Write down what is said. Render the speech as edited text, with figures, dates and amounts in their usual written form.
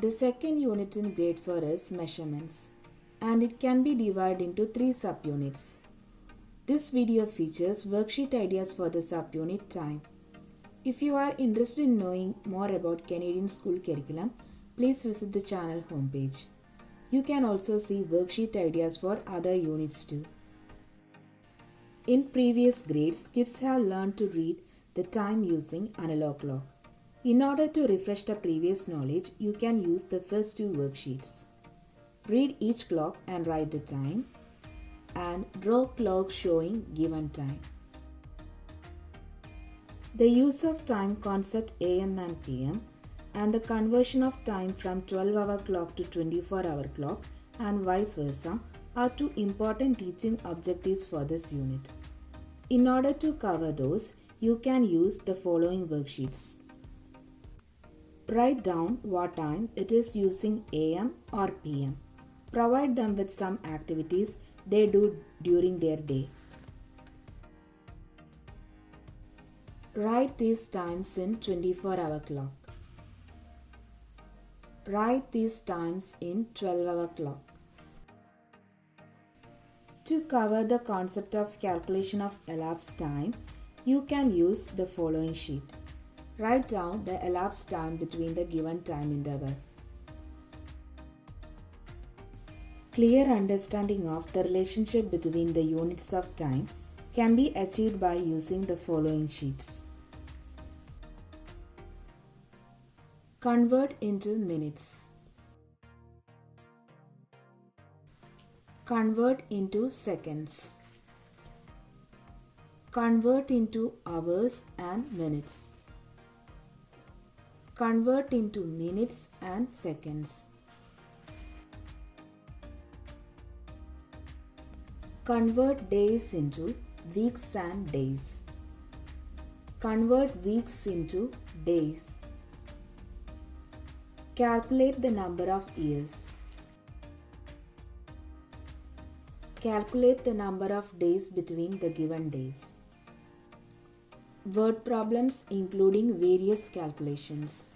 The second unit in grade 4 is measurements, and it can be divided into 3 subunits. This video features worksheet ideas for the subunit time. If you are interested in knowing more about Canadian school curriculum, please visit the channel homepage. You can also see worksheet ideas for other units too. In previous grades, kids have learned to read the time using analog clock. In order to refresh the previous knowledge, you can use the first two worksheets. Read each clock and write the time, and draw clock showing given time. The use of time concept AM and PM and the conversion of time from 12-hour clock to 24-hour clock and vice versa are two important teaching objectives for this unit. In order to cover those, you can use the following worksheets. Write down what time it is using AM or PM. Provide them with some activities they do during their day. Write these times in 24-hour clock. Write these times in 12-hour clock. To cover the concept of calculation of elapsed time, you can use the following sheet. Write down the elapsed time between the given time interval. Clear understanding of the relationship between the units of time can be achieved by using the following sheets. Convert into minutes. Convert into seconds. Convert into hours and minutes. Convert into minutes and seconds. Convert days into weeks and days. Convert weeks into days. Calculate the number of years. Calculate the number of days between the given days. Word problems including various calculations.